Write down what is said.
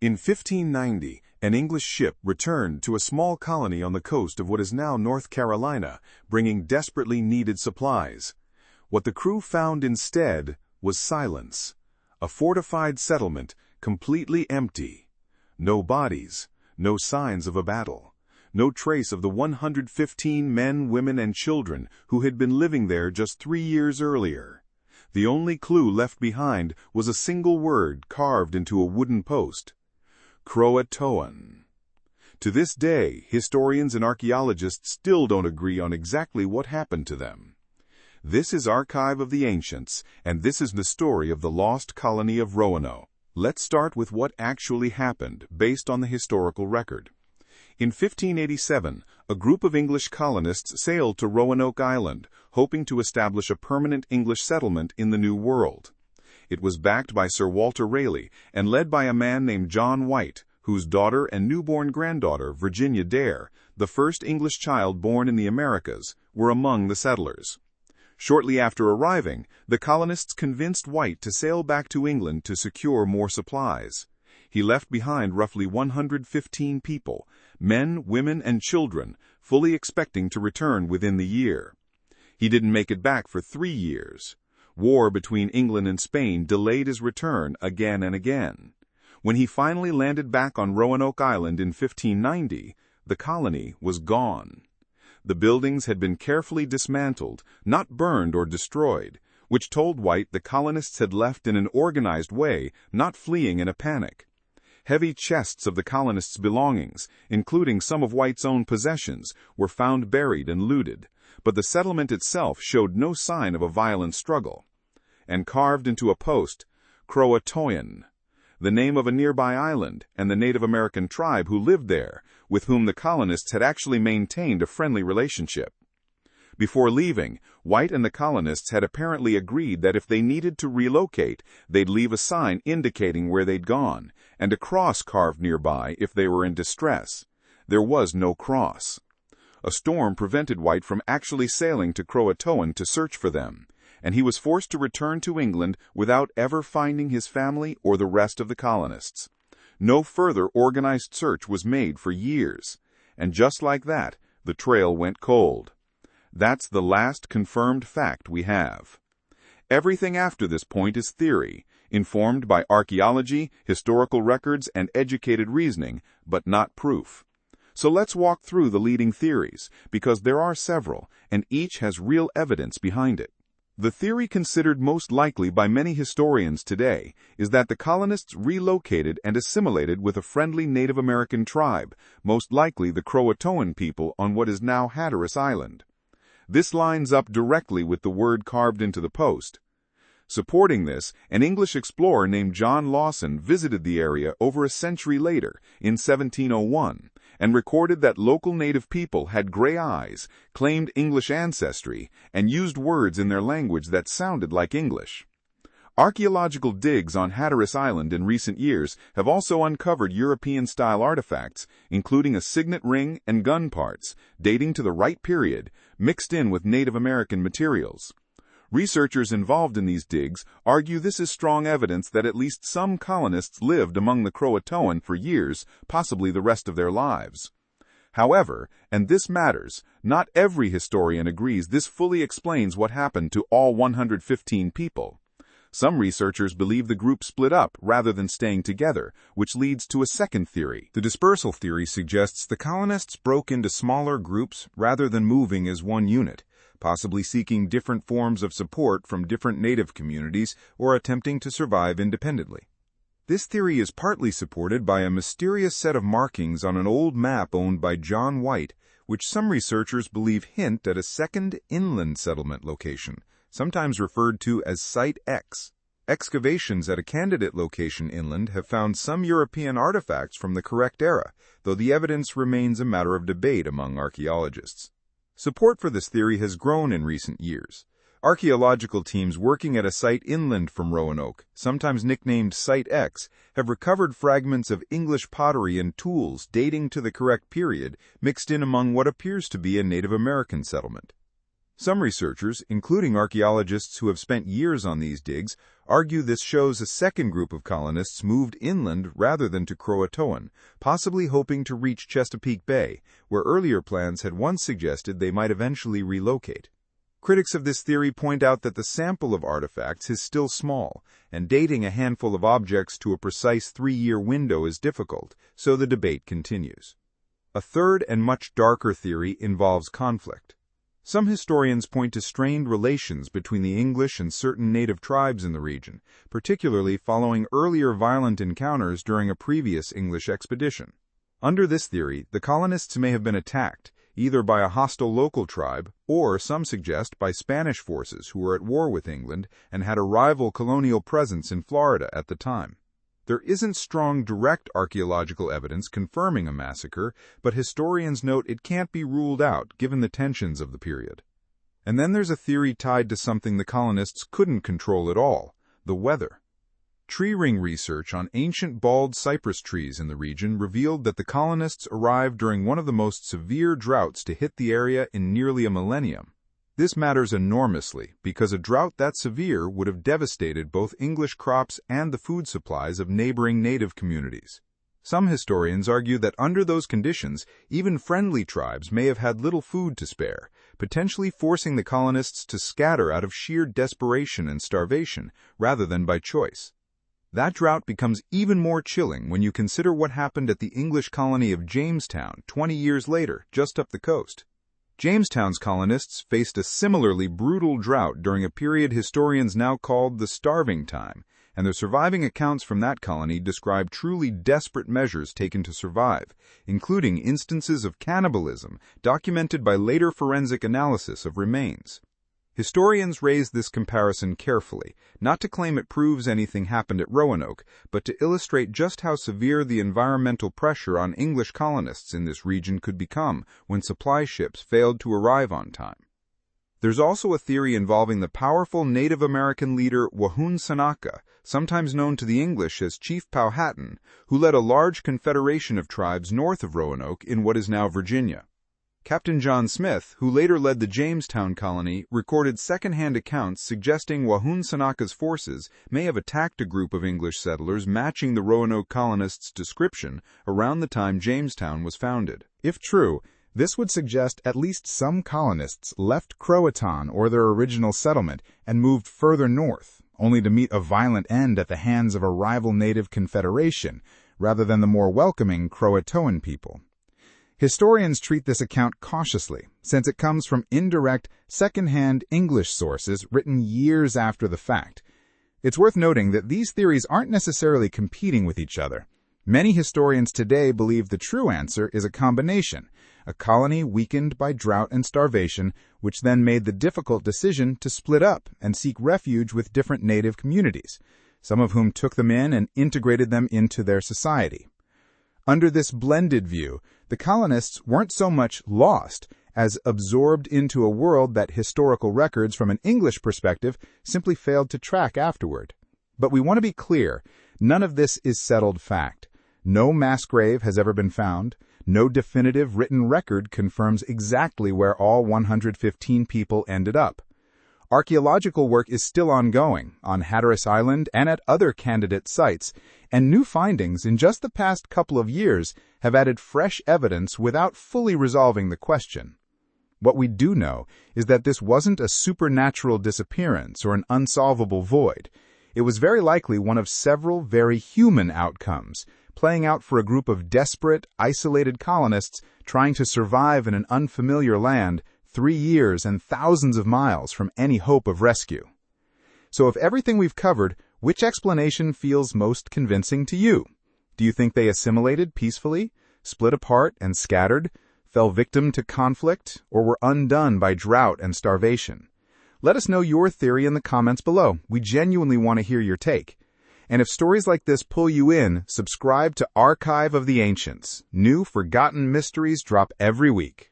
In 1590, an English ship returned to a small colony on the coast of what is now North Carolina, bringing desperately needed supplies. What the crew found instead was silence. A fortified settlement, completely empty. No bodies, no signs of a battle. No trace of the 115 men, women, and children who had been living there just 3 years earlier. The only clue left behind was a single word carved into a wooden post: CROATOAN. To this day, historians and archaeologists still don't agree on exactly what happened to them. This is Archive of the Ancients, and this is the story of the lost colony of Roanoke. Let's start with what actually happened, based on the historical record. In 1587, a group of English colonists sailed to Roanoke Island, hoping to establish a permanent English settlement in the New World. It was backed by Sir Walter Raleigh and led by a man named John White, whose daughter and newborn granddaughter, Virginia Dare, the first English child born in the Americas, were among the settlers. Shortly after arriving, the colonists convinced White to sail back to England to secure more supplies. He left behind roughly 115 people, men, women, and children, fully expecting to return within the year. He didn't make it back for 3 years. War between England and Spain delayed his return again and again. When he finally landed back on Roanoke Island in 1590, the colony was gone. The buildings had been carefully dismantled, not burned or destroyed, which told White the colonists had left in an organized way, not fleeing in a panic. Heavy chests of the colonists' belongings, including some of White's own possessions, were found buried and looted, but the settlement itself showed no sign of a violent struggle. And carved into a post, CROATOAN, the name of a nearby island and the Native American tribe who lived there, with whom the colonists had actually maintained a friendly relationship. Before leaving, White and the colonists had apparently agreed that if they needed to relocate, they'd leave a sign indicating where they'd gone, and a cross carved nearby if they were in distress. There was no cross. A storm prevented White from actually sailing to CROATOAN to search for them, and he was forced to return to England without ever finding his family or the rest of the colonists. No further organized search was made for years, and just like that, the trail went cold. That's the last confirmed fact we have. Everything after this point is theory, informed by archaeology, historical records, and educated reasoning, but not proof. So let's walk through the leading theories, because there are several, and each has real evidence behind it. The theory considered most likely by many historians today is that the colonists relocated and assimilated with a friendly Native American tribe, most likely the CROATOAN people on what is now Hatteras Island. This lines up directly with the word carved into the post. Supporting this, an English explorer named John Lawson visited the area over a century later, in 1701, and recorded that local native people had gray eyes, claimed English ancestry, and used words in their language that sounded like English. Archaeological digs on Hatteras Island in recent years have also uncovered European-style artifacts, including a signet ring and gun parts, dating to the right period, mixed in with Native American materials. Researchers involved in these digs argue this is strong evidence that at least some colonists lived among the CROATOAN for years, possibly the rest of their lives. However, and this matters, not every historian agrees this fully explains what happened to all 115 people. Some researchers believe the group split up rather than staying together, which leads to a second theory. The dispersal theory suggests the colonists broke into smaller groups rather than moving as one unit, possibly seeking different forms of support from different native communities or attempting to survive independently. This theory is partly supported by a mysterious set of markings on an old map owned by John White, which some researchers believe hint at a second inland settlement location, sometimes referred to as Site X. Excavations at a candidate location inland have found some European artifacts from the correct era, though the evidence remains a matter of debate among archaeologists. Support for this theory has grown in recent years. Archaeological teams working at a site inland from Roanoke, sometimes nicknamed Site X, have recovered fragments of English pottery and tools dating to the correct period, mixed in among what appears to be a Native American settlement. Some researchers, including archaeologists who have spent years on these digs, argue this shows a second group of colonists moved inland rather than to CROATOAN, possibly hoping to reach Chesapeake Bay, where earlier plans had once suggested they might eventually relocate. Critics of this theory point out that the sample of artifacts is still small, and dating a handful of objects to a precise 3-year window is difficult, so the debate continues. A third and much darker theory involves conflict. Some historians point to strained relations between the English and certain native tribes in the region, particularly following earlier violent encounters during a previous English expedition. Under this theory, the colonists may have been attacked, either by a hostile local tribe, or, some suggest, by Spanish forces who were at war with England and had a rival colonial presence in Florida at the time. There isn't strong direct archaeological evidence confirming a massacre, but historians note it can't be ruled out given the tensions of the period. And then there's a theory tied to something the colonists couldn't control at all: the weather. Tree ring research on ancient bald cypress trees in the region revealed that the colonists arrived during one of the most severe droughts to hit the area in nearly a millennium. This matters enormously because a drought that severe would have devastated both English crops and the food supplies of neighboring native communities. Some historians argue that under those conditions, even friendly tribes may have had little food to spare, potentially forcing the colonists to scatter out of sheer desperation and starvation rather than by choice. That drought becomes even more chilling when you consider what happened at the English colony of Jamestown 20 years later, just up the coast. Jamestown's colonists faced a similarly brutal drought during a period historians now call the starving time, and the surviving accounts from that colony describe truly desperate measures taken to survive, including instances of cannibalism documented by later forensic analysis of remains. Historians raise this comparison carefully, not to claim it proves anything happened at Roanoke, but to illustrate just how severe the environmental pressure on English colonists in this region could become when supply ships failed to arrive on time. There's also a theory involving the powerful Native American leader Wahun Sanaka, sometimes known to the English as Chief Powhatan, who led a large confederation of tribes north of Roanoke in what is now Virginia. Captain John Smith, who later led the Jamestown colony, recorded second-hand accounts suggesting Wahun Sanaka's forces may have attacked a group of English settlers matching the Roanoke colonists' description around the time Jamestown was founded. If true, this would suggest at least some colonists left Croatoan or their original settlement and moved further north, only to meet a violent end at the hands of a rival native confederation, rather than the more welcoming Croatoan people. Historians treat this account cautiously, since it comes from indirect, second-hand English sources written years after the fact. It's worth noting that these theories aren't necessarily competing with each other. Many historians today believe the true answer is a combination, a colony weakened by drought and starvation, which then made the difficult decision to split up and seek refuge with different native communities, some of whom took them in and integrated them into their society. Under this blended view, the colonists weren't so much lost as absorbed into a world that historical records from an English perspective simply failed to track afterward. But we want to be clear, none of this is settled fact. No mass grave has ever been found. No definitive written record confirms exactly where all 115 people ended up. Archaeological work is still ongoing on Hatteras Island and at other candidate sites, and new findings in just the past couple of years have added fresh evidence without fully resolving the question. What we do know is that this wasn't a supernatural disappearance or an unsolvable void. It was very likely one of several very human outcomes, playing out for a group of desperate, isolated colonists trying to survive in an unfamiliar land 3 years and thousands of miles from any hope of rescue. So if everything we've covered, which explanation feels most convincing to you? Do you think they assimilated peacefully, split apart and scattered, fell victim to conflict, or were undone by drought and starvation? Let us know your theory in the comments below. We genuinely want to hear your take. And if stories like this pull you in, subscribe to Archive of the Ancients. New forgotten mysteries drop every week.